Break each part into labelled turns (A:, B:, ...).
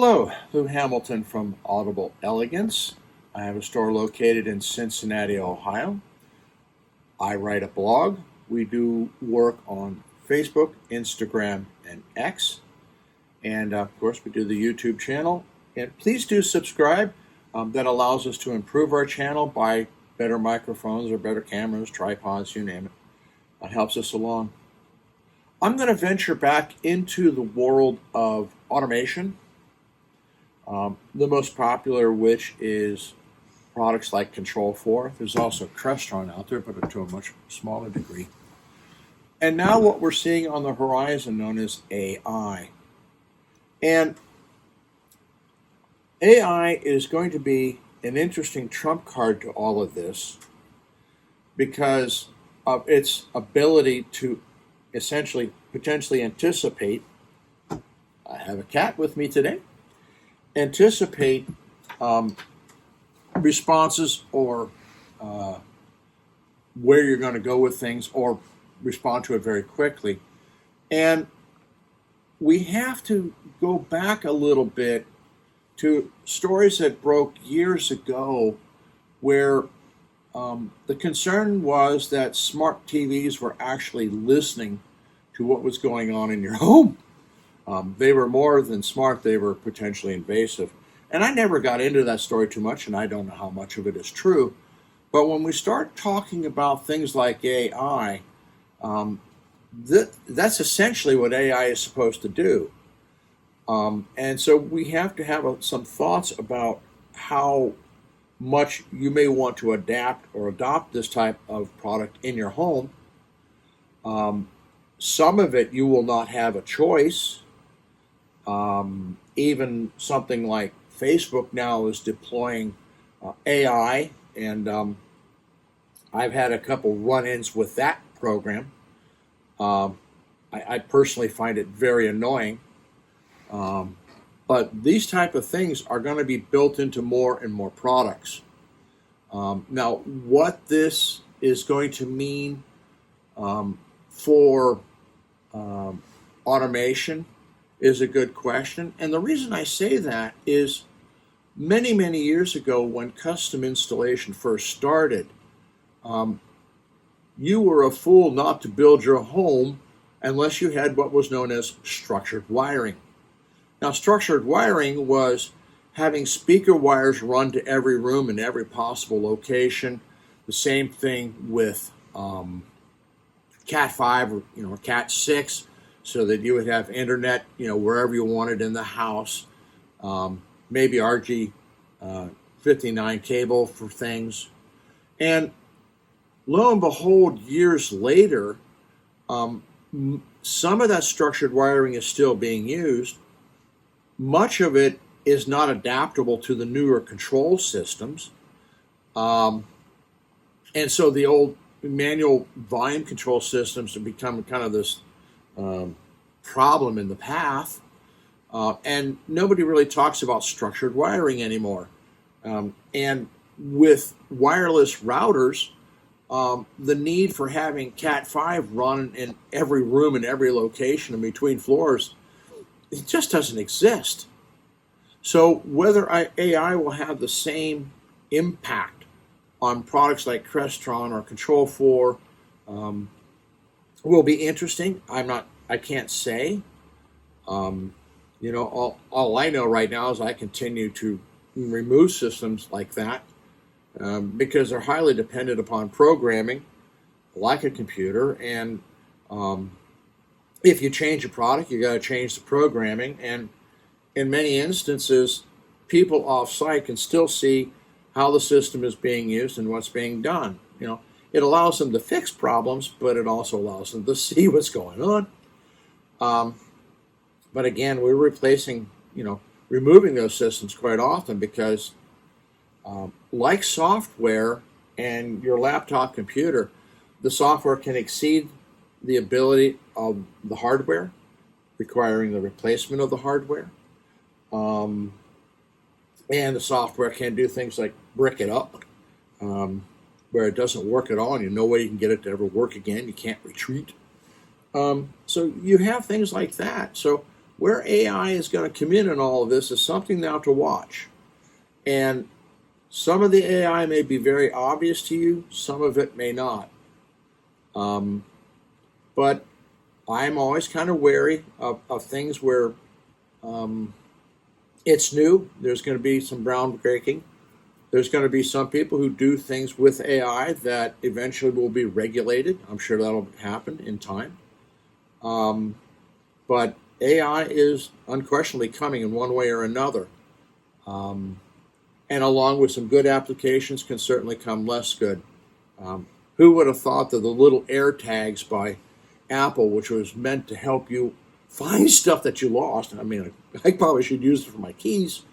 A: Hello, Lou Hamilton from Audible Elegance. I have a store located in Cincinnati, Ohio. I write a blog. We do work on Facebook, Instagram, and X. And of course, we do the YouTube channel. And please do subscribe. That allows us to improve our channel by better microphones or better cameras, tripods, you name it. That helps us along. I'm going to venture back into the world of automation. The most popular which is products like Control4. There's also Crestron out there, but to a much smaller degree. And now what we're seeing on the horizon known as AI. And AI is going to be an interesting trump card to all of this because of its ability to essentially potentially anticipate. I have a cat with me today. Anticipate responses or where you're going to go with things or respond to it very quickly. And we have to go back a little bit to stories that broke years ago where the concern was that smart TVs were actually listening to what was going on in your home. They were more than smart, they were potentially invasive. And I never got into that story too much, and I don't know how much of it is true. But when we start talking about things like AI, that's essentially what AI is supposed to do. And so we have to have some thoughts about how much you may want to adapt or adopt this type of product in your home. Some of it you will not have a choice. Even something like Facebook now is deploying AI, and I've had a couple run-ins with that program. I personally find it very annoying, but these type of things are going to be built into more and more products. Now, what this is going to mean for automation is a good question. And the reason I say that is many, many years ago when custom installation first started, you were a fool not to build your home unless you had what was known as structured wiring. Now, structured wiring was having speaker wires run to every room in every possible location. The same thing with Cat 5 or Cat 6, so that you would have internet, wherever you wanted in the house. Maybe RG59 cable for things. And lo and behold, years later, some of that structured wiring is still being used. Much of it is not adaptable to the newer control systems. And so the old manual volume control systems have become kind of this problem in the path, and nobody really talks about structured wiring anymore. And with wireless routers, the need for having Cat 5 run in every room and every location and between floors, it just doesn't exist. So whether AI will have the same impact on products like Crestron or Control4 will be interesting. I can't say. All I know right now is I continue to remove systems like that because they're highly dependent upon programming, like a computer. And if you change a product, you got to change the programming. And in many instances, people off-site can still see how the system is being used and what's being done. It allows them to fix problems, but it also allows them to see what's going on. But again, we're removing those systems quite often because like software and your laptop computer, the software can exceed the ability of the hardware, requiring the replacement of the hardware. And the software can do things like brick it up, where it doesn't work at all, and no way you can get it to ever work again. You can't retreat. So you have things like that. So where AI is going to come in all of this is something now to watch. And some of the AI may be very obvious to you, some of it may not. But I'm always kind of wary of things where it's new. There's going to be some groundbreaking. There's going to be some people who do things with AI that eventually will be regulated. I'm sure that'll happen in time. But AI is unquestionably coming in one way or another. And along with some good applications can certainly come less good. Who would have thought that the little AirTags by Apple, which was meant to help you find stuff that you lost, I mean, I probably should use it for my keys,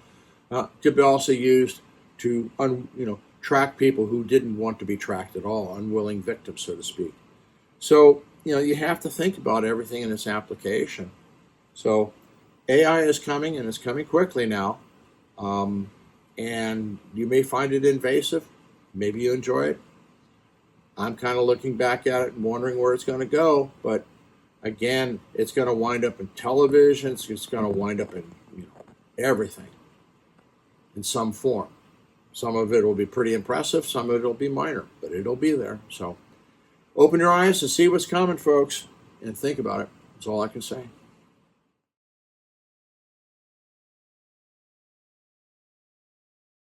A: could be also used to track people who didn't want to be tracked at all, unwilling victims, so to speak. So, you have to think about everything in its application. So AI is coming, and it's coming quickly now. And you may find it invasive. Maybe you enjoy it. I'm kind of looking back at it and wondering where it's going to go. But again, it's going to wind up in television. It's going to wind up in everything in some form. Some of it will be pretty impressive. Some of it will be minor, but it'll be there. So open your eyes and see what's coming, folks, and think about it. That's all I can say.